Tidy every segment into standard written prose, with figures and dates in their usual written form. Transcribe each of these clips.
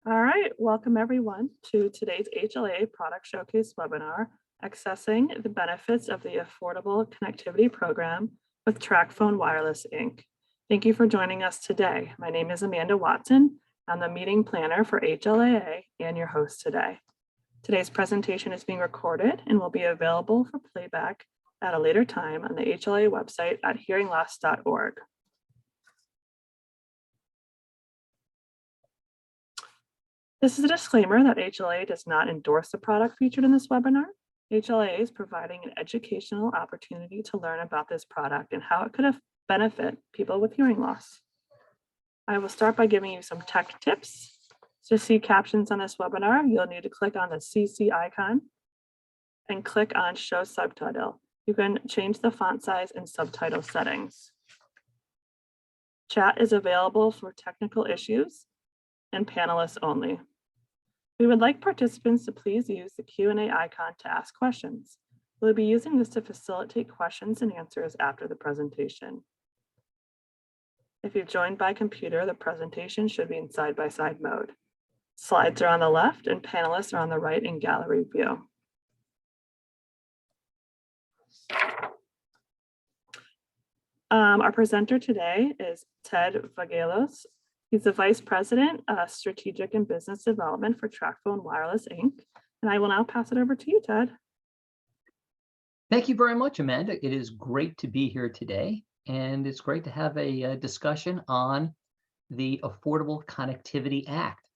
All right, welcome everyone to today's HLA Product Showcase webinar, Accessing the Benefits of the Affordable Connectivity Program with TracFone Wireless, Inc. Thank you for joining us today. My name is Amanda Watson. I'm the meeting planner for HLAA and your host today. Today's presentation is being recorded and will be available for playback at a later time on the HLA website at hearingloss.org. This is a disclaimer that HLA does not endorse the product featured in this webinar. HLA is providing an educational opportunity to learn about this product and how it could benefit people with hearing loss. I will start by giving you some tech tips. To see captions on this webinar, you'll need to click on the CC icon and click on Show Subtitle. You can change the font size and subtitle settings. Chat is available for technical issues and panelists only. We would like participants to please use the Q&A icon to ask questions. We'll be using this to facilitate questions and answers after the presentation. If you've joined by computer, the presentation should be in side-by-side mode. Slides are on the left and panelists are on the right in gallery view. Our presenter today is Ted Vagelos. He's the Vice President of Strategic and Business Development for TracFone Wireless, Inc. And I will now pass it over to you, Ted. Thank you very much, Amanda. It is great to be here today, and it's great to have a discussion on the Affordable Connectivity Act.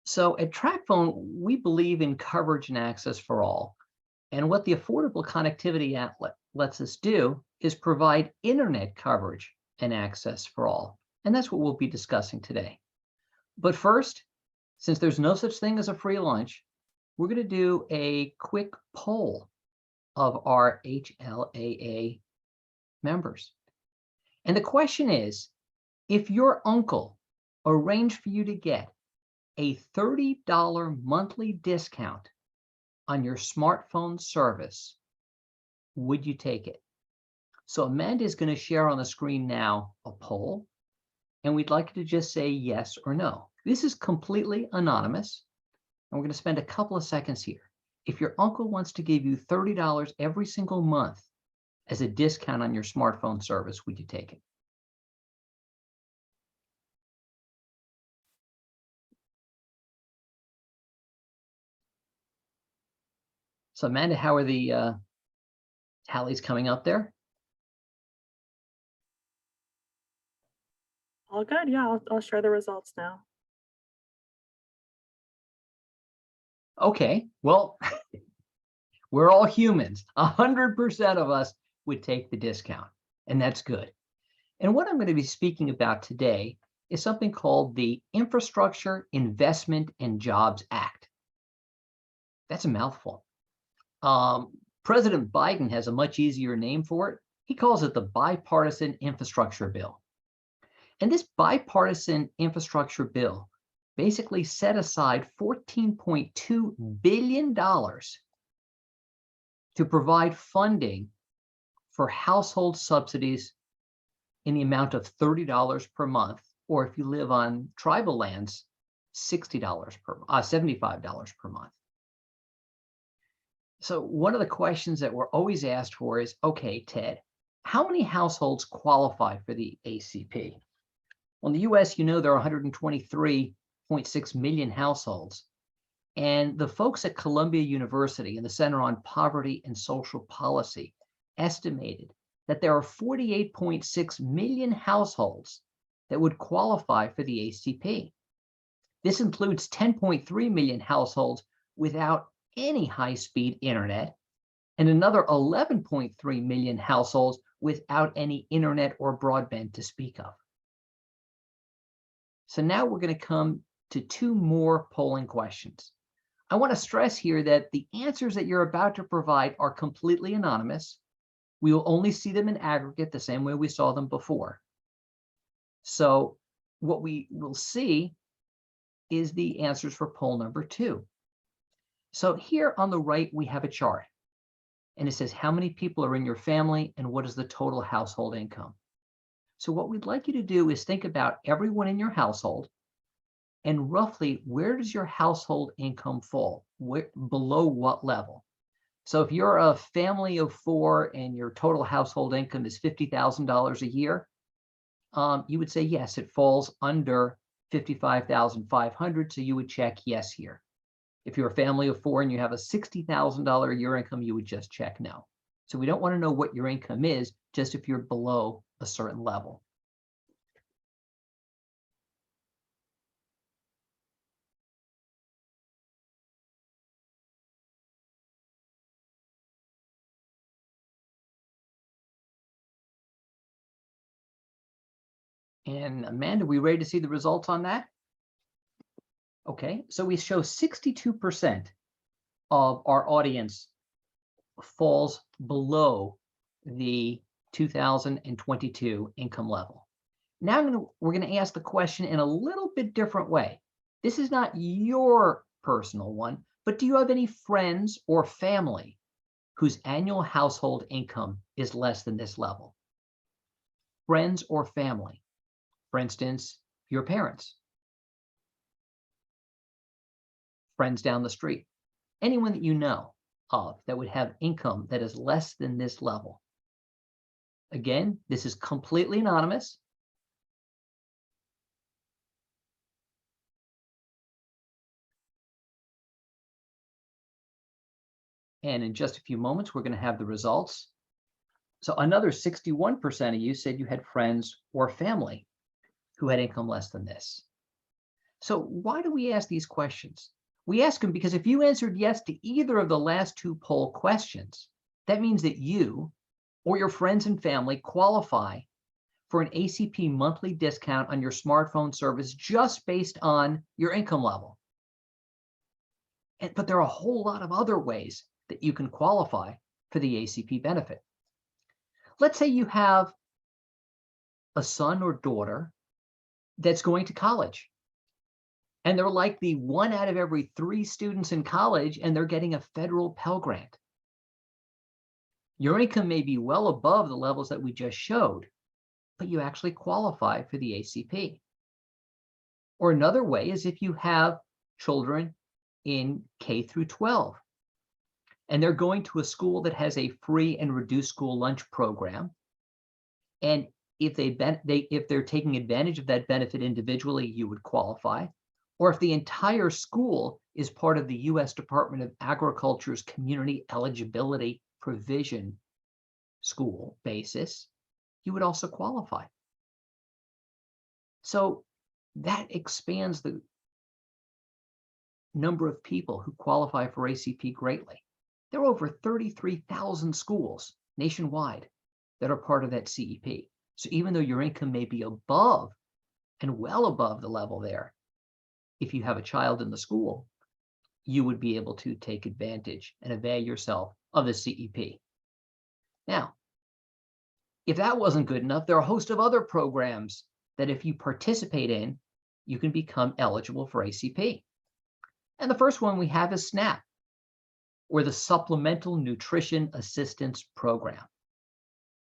So at TracFone, we believe in coverage and access for all. And what the Affordable Connectivity Act lets us do is provide internet coverage and access for all. And that's what we'll be discussing today. But first, since there's no such thing as a free lunch, we're going to do a quick poll of our HLAA members. And the question is, if your uncle arranged for you to get a $30 monthly discount on your smartphone service, would you take it? So Amanda is going to share on the screen now a poll, and we'd like you to just say yes or no. This is completely anonymous, and we're going to spend a couple of seconds here. If your uncle wants to give you $30 every single month as a discount on your smartphone service, would you take it? So Amanda, how are the tallies coming up there? All good. Yeah, I'll share the results now. Okay, well, we're all humans. 100% of us would take the discount, and that's good. And what I'm going to be speaking about today is something called the Infrastructure Investment and Jobs Act. That's a mouthful. President Biden has a much easier name for it. He calls it the Bipartisan Infrastructure Bill. And this bipartisan infrastructure bill basically set aside $14.2 billion to provide funding for household subsidies in the amount of $30 per month, or if you live on tribal lands, $75 per month. So one of the questions that we're always asked for is, okay, Ted, how many households qualify for the ACP? Well, in the US, you know, there are 123.6 million households. And the folks at Columbia University and the Center on Poverty and Social Policy estimated that there are 48.6 million households that would qualify for the ACP. This includes 10.3 million households without any high-speed internet, and another 11.3 million households without any internet or broadband to speak of. So now we're going to come to two more polling questions. I want to stress here that the answers that you're about to provide are completely anonymous. We will only see them in aggregate the same way we saw them before. So what we will see is the answers for poll number 2. So here on the right, we have a chart, and it says how many people are in your family and what is the total household income. So what we'd like you to do is think about everyone in your household and roughly where does your household income fall? Below what level? So if you're a family of 4 and your total household income is $50,000 a year, you would say, yes, it falls under 55,500. So you would check yes here. If you're a family of 4 and you have a $60,000 a year income, you would just check no. So we don't want to know what your income is, just if you're below a certain level. And Amanda, we ready to see the results on that? Okay, so we show 62% of our audience falls below the 2022 income level. Now we're going to ask the question in a little bit different way. This is not your personal one, but do you have any friends or family whose annual household income is less than this level? Friends or family. For instance, your parents, friends down the street, anyone that you know of that would have income that is less than this level. Again, this is completely anonymous. And in just a few moments, we're going to have the results. So another 61% of you said you had friends or family who had income less than this. So why do we ask these questions? We ask them because if you answered yes to either of the last 2 poll questions, that means that you or your friends and family qualify for an ACP monthly discount on your smartphone service just based on your income level. But there are a whole lot of other ways that you can qualify for the ACP benefit. Let's say you have a son or daughter that's going to college, and they're like the 1 out of every 3 students in college, and they're getting a federal Pell Grant. Your income may be well above the levels that we just showed, but you actually qualify for the ACP. Or another way is if you have children in K through 12, and they're going to a school that has a free and reduced school lunch program, and if they're taking advantage of that benefit individually, you would qualify. Or if the entire school is part of the U.S. Department of Agriculture's Community Eligibility Provision school basis, you would also qualify. So that expands the number of people who qualify for ACP greatly. There are over 33,000 schools nationwide that are part of that CEP. So even though your income may be above and well above the level there, if you have a child in the school, you would be able to take advantage and avail yourself of the CEP. Now, if that wasn't good enough, there are a host of other programs that if you participate in, you can become eligible for ACP. And the first one we have is SNAP, or the Supplemental Nutrition Assistance Program.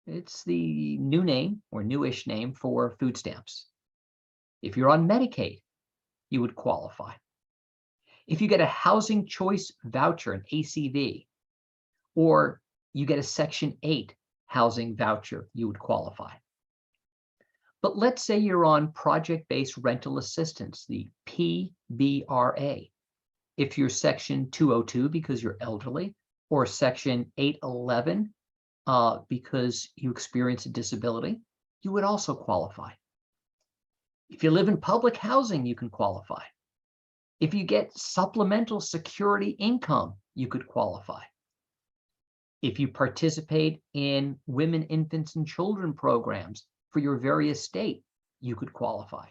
It's the new name or newish name for food stamps. If you're on Medicaid, you would qualify. If you get a housing choice voucher, an ACV, or you get a Section 8 housing voucher, you would qualify. But let's say you're on project-based rental assistance, the PBRA. If you're Section 202 because you're elderly, or Section 811 because you experience a disability, you would also qualify. If you live in public housing, you can qualify. If you get supplemental security income, you could qualify. If you participate in women, infants, and children programs for your various state, you could qualify.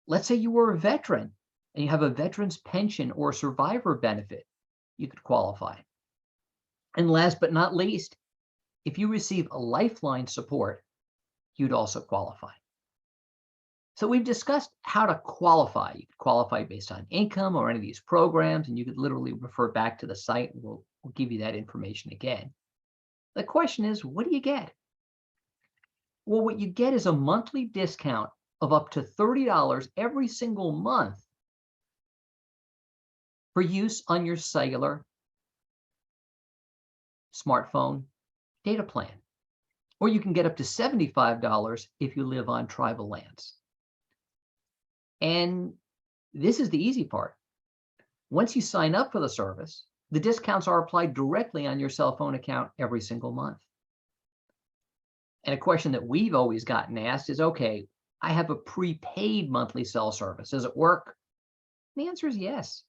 Let's say you were a veteran and you have a veteran's pension or survivor benefit, you could qualify. And last but not least, if you receive a lifeline support, you'd also qualify. So we've discussed how to qualify. You could qualify based on income or any of these programs, and you could literally refer back to the site, and we'll give you that information again. The question is, what do you get? Well, what you get is a monthly discount of up to $30 every single month for use on your cellular smartphone data plan. Or you can get up to $75 if you live on tribal lands. And this is the easy part. Once you sign up for the service, the discounts are applied directly on your cell phone account every single month. And a question that we've always gotten asked is, okay, I have a prepaid monthly cell service. Does it work? The answer is yes.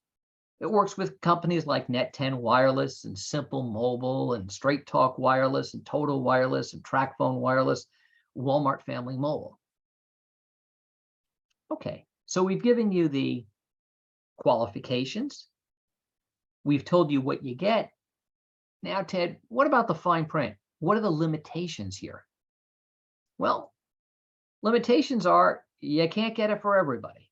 It works with companies like Net10 Wireless and Simple Mobile and Straight Talk Wireless and Total Wireless and TracFone Wireless, Walmart Family Mobile. Okay, so we've given you the qualifications. We've told you what you get. Now, Ted, what about the fine print? What are the limitations here? Well, limitations are you can't get it for everybody.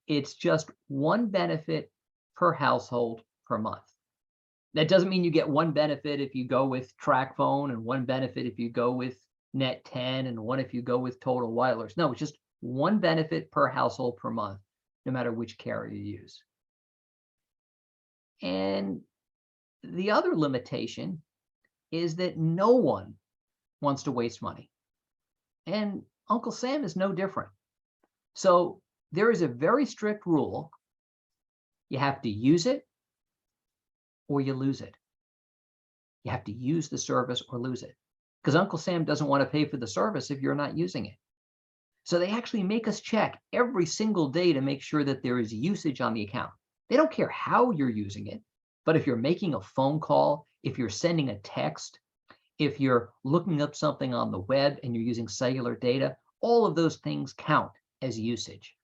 It's just one benefit per household per month. That doesn't mean you get one benefit if you go with TracFone and one benefit if you go with Net10 and one if you go with Total Wireless. No, it's just one benefit per household per month, no matter which carrier you use. And the other limitation is that no one wants to waste money. And Uncle Sam is no different. So there is a very strict rule. You have to use it or you lose it. You have to use the service or lose it. Because Uncle Sam doesn't want to pay for the service if you're not using it. So they actually make us check every single day to make sure that there is usage on the account. They don't care how you're using it, but if you're making a phone call, if you're sending a text, if you're looking up something on the web and you're using cellular data, all of those things count as usage.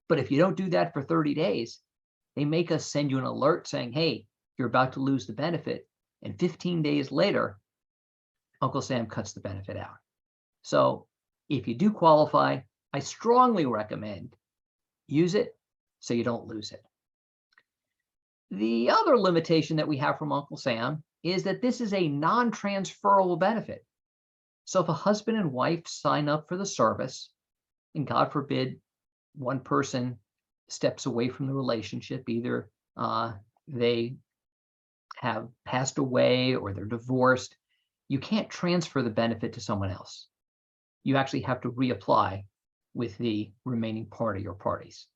But if you don't do that for 30 days, they make us send you an alert saying, hey, you're about to lose the benefit. And 15 days later, Uncle Sam cuts the benefit out. So if you do qualify, I strongly recommend use it so you don't lose it. The other limitation that we have from Uncle Sam is that this is a non-transferable benefit. So if a husband and wife sign up for the service, and God forbid, one person steps away from the relationship, either they have passed away or they're divorced, you can't transfer the benefit to someone else. You actually have to reapply with the remaining party or parties.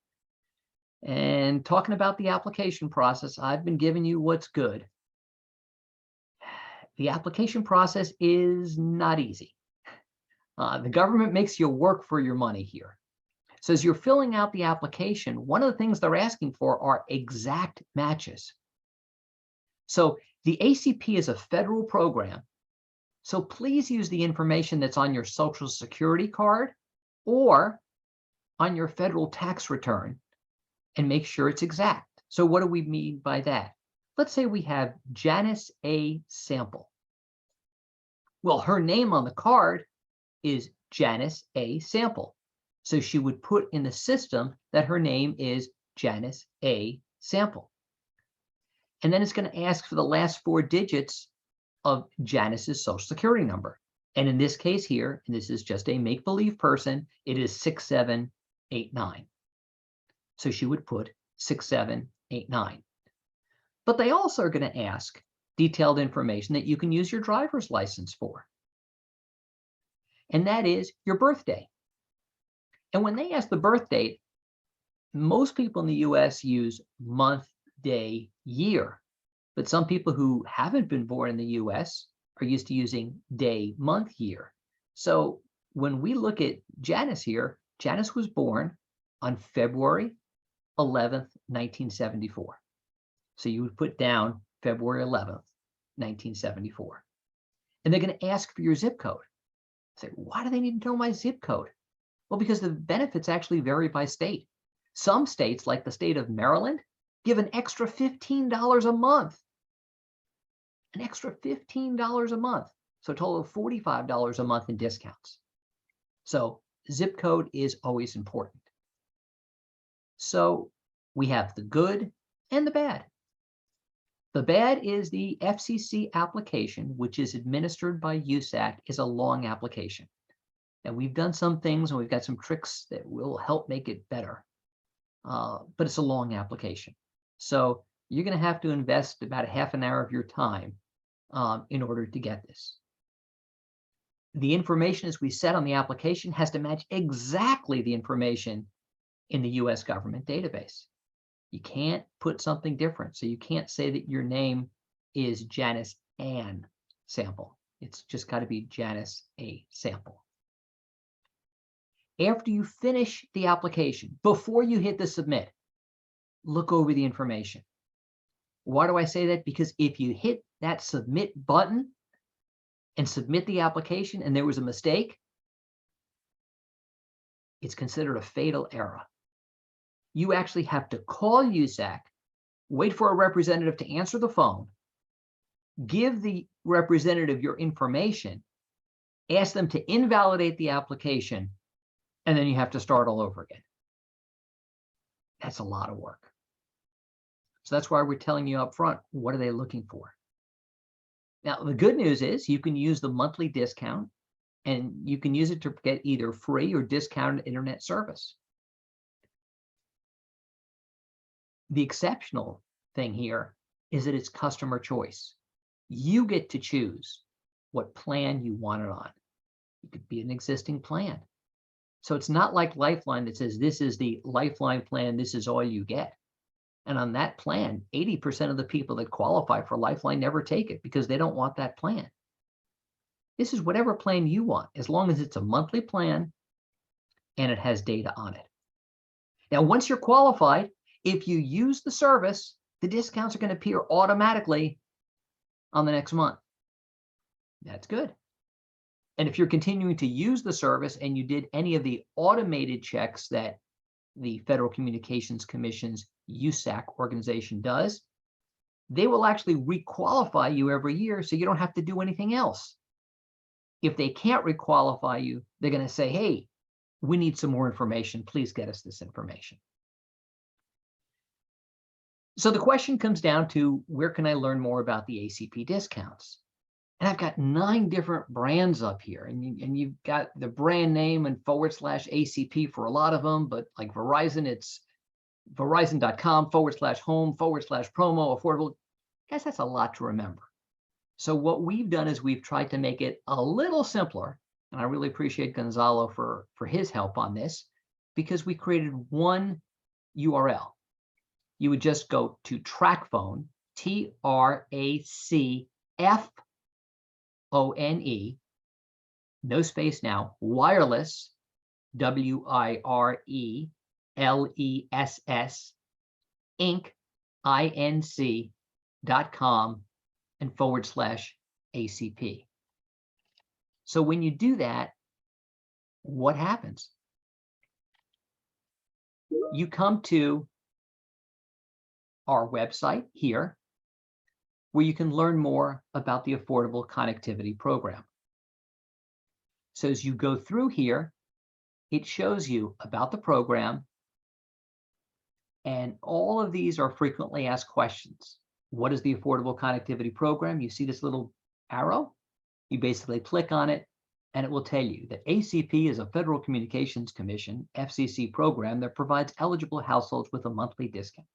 And talking about the application process, I've been giving you what's good. The application process is not easy. The government makes you work for your money here. So as you're filling out the application, one of the things they're asking for are exact matches. So the ACP is a federal program. So please use the information that's on your Social Security card or on your federal tax return and make sure it's exact. So what do we mean by that? Let's say we have Janice A. Sample. Well, her name on the card is Janice A. Sample. So she would put in the system that her name is Janice A. Sample. And then it's going to ask for the last 4 digits of Janice's Social Security number. And in this case here, and this is just a make-believe person, it is 6789. So she would put 6789. But they also are going to ask detailed information that you can use your driver's license for. And that is your birthday. And when they ask the birth date, most people in the US use month, day, year. But some people who haven't been born in the US are used to using day, month, year. So when we look at Janice here, Janice was born on February 11th, 1974. So you would put down February 11th, 1974. And they're going to ask for your zip code. Say, why do they need to know my zip code? Well, because the benefits actually vary by state. Some states, like the state of Maryland, give an extra $15 a month. An extra $15 a month. So a total of $45 a month in discounts. So zip code is always important. So we have the good and the bad. The bad is the FCC application, which is administered by USAC, is a long application. And we've done some things and we've got some tricks that will help make it better. But it's a long application. So you're going to have to invest about a half an hour of your time in order to get this. The information as we set on the application has to match exactly the information in the US government database. You can't put something different. So you can't say that your name is Janice Ann Sample. It's just got to be Janice A. Sample. After you finish the application, before you hit the submit, look over the information. Why do I say that? Because if you hit that submit button and submit the application and there was a mistake, it's considered a fatal error. You actually have to call USAC, wait for a representative to answer the phone, give the representative your information, ask them to invalidate the application, and then you have to start all over again. That's a lot of work. So that's why we're telling you up front, what are they looking for? Now, the good news is you can use the monthly discount, and you can use it to get either free or discounted internet service. The exceptional thing here is that it's customer choice. You get to choose what plan you want it on. It could be an existing plan. So it's not like Lifeline that says, this is the Lifeline plan, this is all you get. And on that plan, 80% of the people that qualify for Lifeline never take it because they don't want that plan. This is whatever plan you want, as long as it's a monthly plan and it has data on it. Now, once you're qualified, if you use the service, the discounts are going to appear automatically on the next month. That's good. And if you're continuing to use the service and you did any of the automated checks that the Federal Communications Commission's USAC organization does, they will actually requalify you every year so you don't have to do anything else. If they can't requalify you, they're going to say, hey, we need some more information. Please get us this information. So the question comes down to, where can I learn more about the ACP discounts? And I've got 9 different brands up here, and you've got the brand name and /ACP for a lot of them, but like Verizon, it's verizon.com/home/promo affordable. Guys, that's a lot to remember. So what we've done is we've tried to make it a little simpler, and I really appreciate Gonzalo for his help on this, because we created one URL. You would just go to TracFone, TracFone, no space now, wireless, WIRELESS, Inc.com and /ACP. So when you do that, what happens? You come to our website here, where you can learn more about the Affordable Connectivity Program. So as you go through here, it shows you about the program, and all of these are frequently asked questions. What is the Affordable Connectivity Program? You see this little arrow? You basically click on it, and it will tell you that ACP is a Federal Communications Commission, FCC program that provides eligible households with a monthly discount.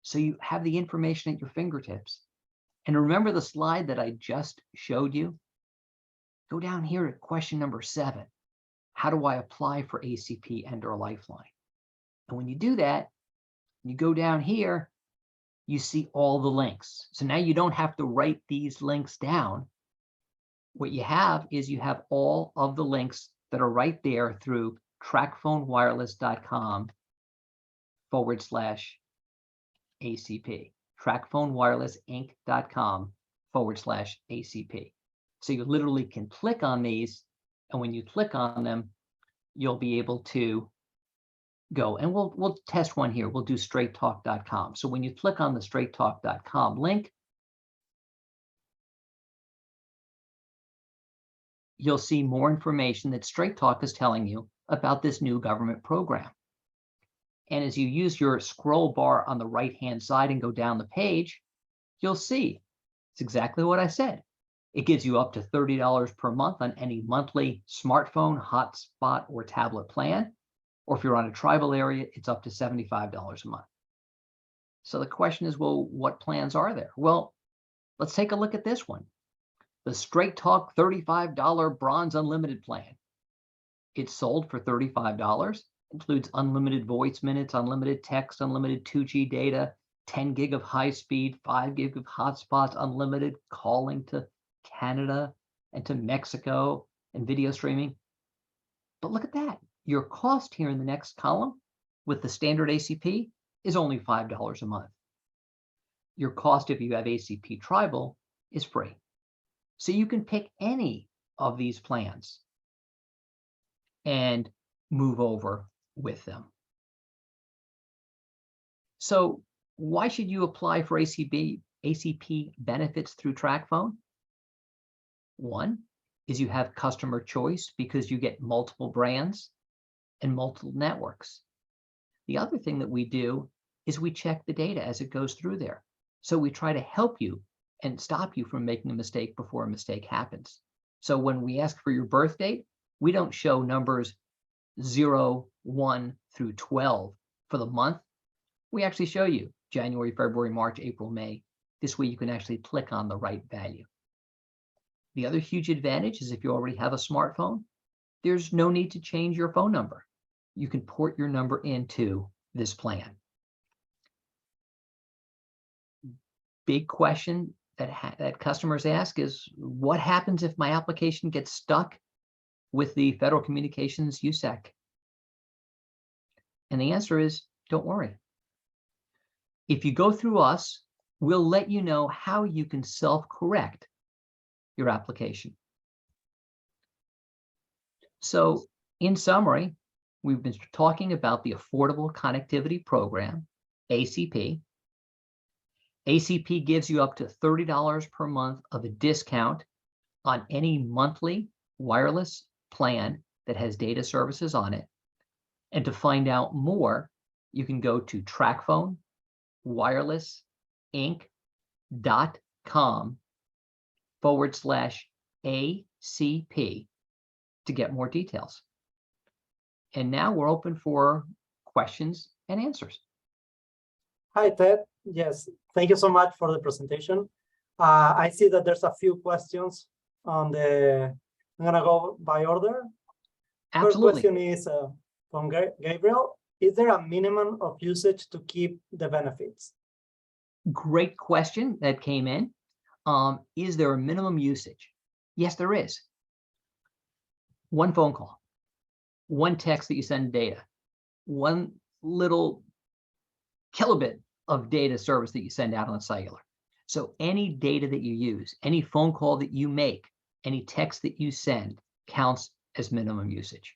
So you have the information at your fingertips. And remember the slide that I just showed you? Go down here to question number 7. How do I apply for ACP and/or Lifeline? And when you do that, you go down here, you see all the links. So now you don't have to write these links down. What you have is you have all of the links that are right there through TracFoneWireless.com /ACP. TracFoneWirelessInc.com /ACP. So you literally can click on these, and when you click on them, you'll be able to go, and we'll test one here. We'll do straighttalk.com. So when you click on the straighttalk.com link, you'll see more information that Straight Talk is telling you about this new government program. And as you use your scroll bar on the right-hand side and go down the page, you'll see it's exactly what I said. It gives you up to $30 per month on any monthly smartphone, hotspot, or tablet plan. Or if you're on a tribal area, it's up to $75 a month. So the question is, well, what plans are there? Well, let's take a look at this one. The Straight Talk $35 Bronze Unlimited plan. It's sold for $35. Includes unlimited voice minutes, unlimited text, unlimited 2G data, 10 gig of high speed, 5 gig of hotspots, unlimited calling to Canada and to Mexico, and video streaming. But look at that. Your cost here in the next column with the standard ACP is only $5 a month. Your cost if you have ACP Tribal is free. So you can pick any of these plans and move over with them. So why should you apply for ACP benefits through TracFone? One is you have customer choice because you get multiple brands and multiple networks. The other thing that we do is we check the data as it goes through there. So we try to help you and stop you from making a mistake before a mistake happens. So when we ask for your birth date, we don't show numbers 0, 1 through 12 for the month. We actually show you January, February, March, April, May. This way you can actually click on the right value. The other huge advantage is if you already have a smartphone, there's no need to change your phone number. You can port your number into this plan. Big question that customers ask is, what happens if my application gets stuck with the Federal Communications USAC? And the answer is, don't worry. If you go through us, we'll let you know how you can self-correct your application. So in summary, we've been talking about the Affordable Connectivity Program, ACP. ACP gives you up to $30 per month of a discount on any monthly wireless plan that has data services on it. And to find out more, you can go to TracFoneWirelessInc.com/ACP to get more details. And now we're open for questions and answers. Hi, Ted. Yes, thank you so much for the presentation. I see that there's a few questions on the, I'm gonna go by order. Absolutely. First question is from Gabriel. Is there a minimum of usage to keep the benefits? Great question that came in. Is there a minimum usage? Yes, there is. One phone call, one text that you send data, one little kilobit of data service that you send out on cellular. So any data that you use, any phone call that you make, any text that you send counts as minimum usage.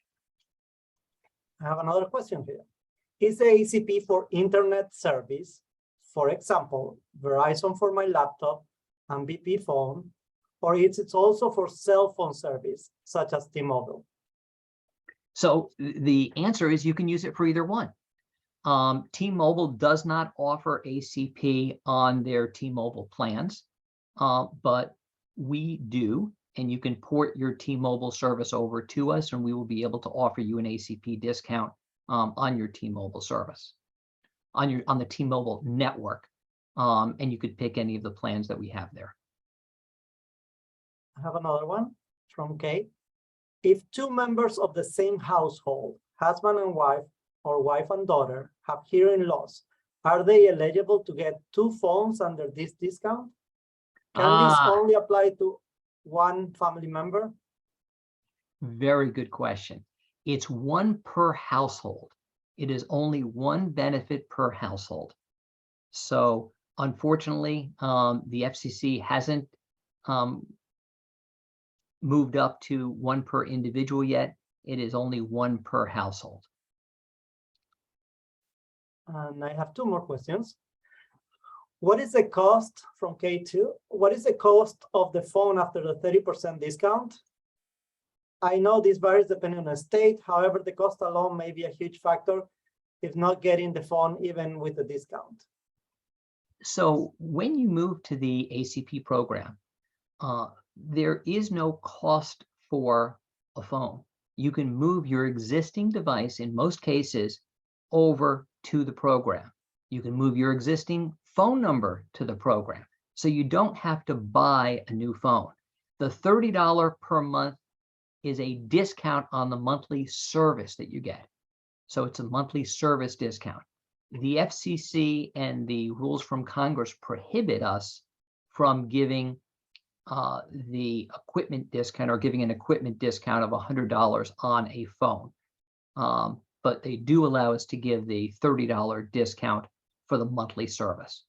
I have another question here. Is the ACP for internet service, for example, Verizon for my laptop and BP phone, or is it also for cell phone service, such as T-Mobile? So the answer is you can use it for either one. T-Mobile does not offer ACP on their T-Mobile plans, but we do, and you can port your T-Mobile service over to us, and we will be able to offer you an ACP discount on your T-Mobile service, on the T-Mobile network, and you could pick any of the plans that we have there. I have another one from Kate. If two members of the same household, husband and wife, or wife and daughter, have hearing loss, are they eligible to get two phones under this discount? Can this only apply to one family member? Very good question. It's one per household. It is only one benefit per household. So unfortunately, the FCC hasn't moved up to one per individual yet. It is only one per household. And I have two more questions. What is the cost from K2? What is the cost of the phone after the 30% discount? I know this varies depending on the state. However, the cost alone may be a huge factor if not getting the phone even with the discount. So when you move to the ACP program, there is no cost for a phone. You can move your existing device in most cases over to the program. You can move your existing phone number to the program. So you don't have to buy a new phone. The $30 per month is a discount on the monthly service that you get. So it's a monthly service discount. The FCC and the rules from Congress prohibit us from giving the equipment discount or giving an equipment discount of $100 on a phone. But they do allow us to give the $30 discount for the monthly service.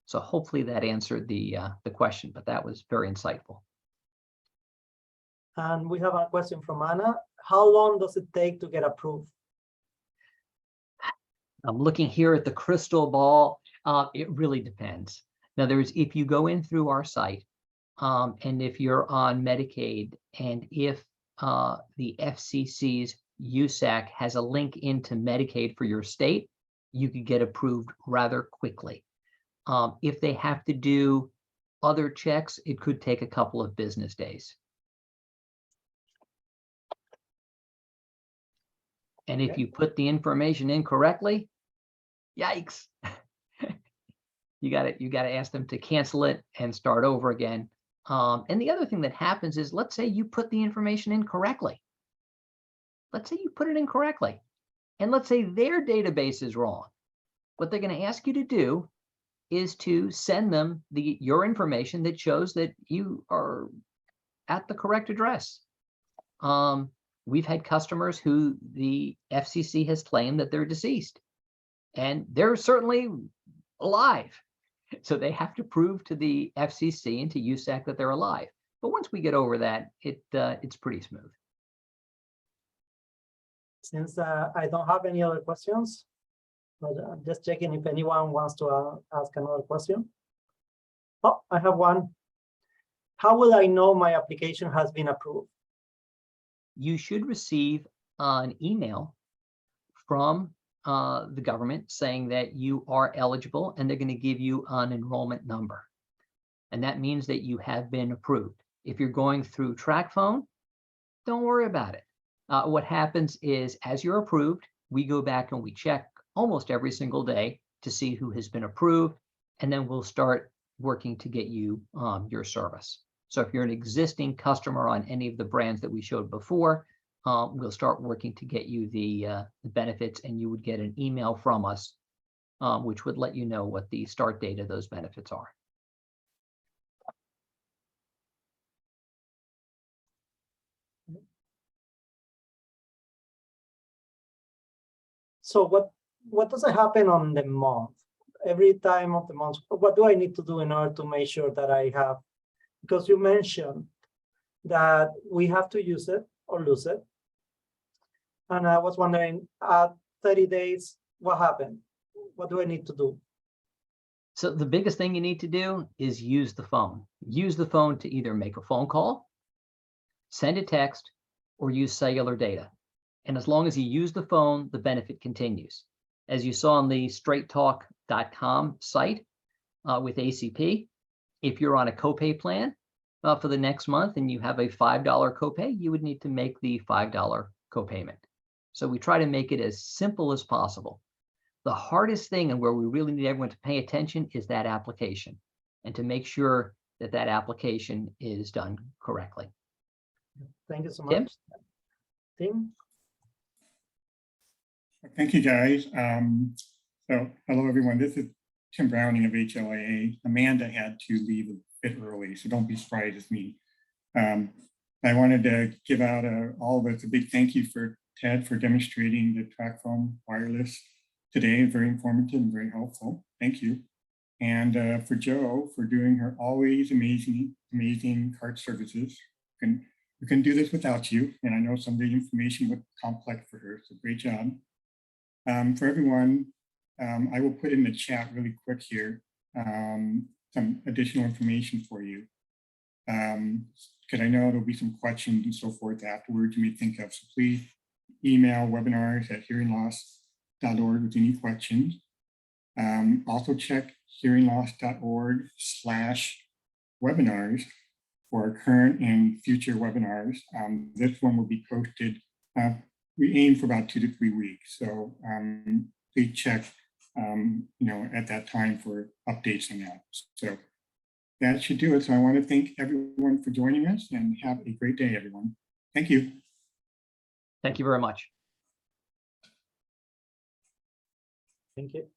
So hopefully that answered the question, but that was very insightful. And we have a question from Anna. How long does it take to get approved? I'm looking here at the crystal ball. It really depends. Now, if you go in through our site, and if you're on Medicaid, and if the FCC's USAC has a link into Medicaid for your state, you could get approved rather quickly. If they have to do other checks, it could take a couple of business days. And if you put the information in correctly, yikes. You got to ask them to cancel it and start over again. And the other thing that happens is, let's say you put the information in correctly. Let's say you put it in correctly. And let's say their database is wrong. What they're going to ask you to do is to send them your information that shows that you are at the correct address. We've had customers who the FCC has claimed that they're deceased, and they're certainly alive. So they have to prove to the FCC and to USAC that they're alive. But once we get over that, it's pretty smooth. Since I don't have any other questions, but I'm just checking if anyone wants to ask another question. Oh, I have one. How will I know my application has been approved? You should receive an email from the government saying that you are eligible, and they're going to give you an enrollment number. And that means that you have been approved. If you're going through TracFone, don't worry about it. What happens is, as you're approved, we go back and we check almost every single day to see who has been approved, and then we'll start working to get you your service. So if you're an existing customer on any of the brands that we showed before, we'll start working to get you the benefits, and you would get an email from us, which would let you know what the start date of those benefits are. So what does happen on the month? Every time of the month, what do I need to do in order to make sure that I have, because you mentioned that we have to use it or lose it. And I was wondering, at 30 days, what happened? What do I need to do? So the biggest thing you need to do is use the phone. Use the phone to either make a phone call, send a text, or use cellular data. And as long as you use the phone, the benefit continues. As you saw on the straighttalk.com site with ACP, if you're on a copay plan for the next month and you have a $5 copay, you would need to make the $5 copayment. So we try to make it as simple as possible. The hardest thing, and where we really need everyone to pay attention, is that application, and to make sure that that application is done correctly. Thank you so much. Tim? Thank you, guys. So hello, everyone. This is Tim Browning of HLAA. Amanda had to leave a bit early, so don't be surprised it's me. I wanted to give out all of us a big thank you for Ted for demonstrating the TracFone wireless today. Very informative and very helpful. Thank you. And for Jo for doing her always amazing card services. We couldn't do this without you. And I know some of the information was complex for her, so great job. For everyone, I will put in the chat really quick here some additional information for you, because I know there'll be some questions and so forth afterwards you may think of. So please email webinars@hearingloss.org with any questions. Also check hearingloss.org/webinars for our current and future webinars. This one will be posted. We aim for about 2 to 3 weeks. So please check, at that time for updates on that. So that should do it. So I want to thank everyone for joining us and have a great day, everyone. Thank you. Thank you very much. Thank you.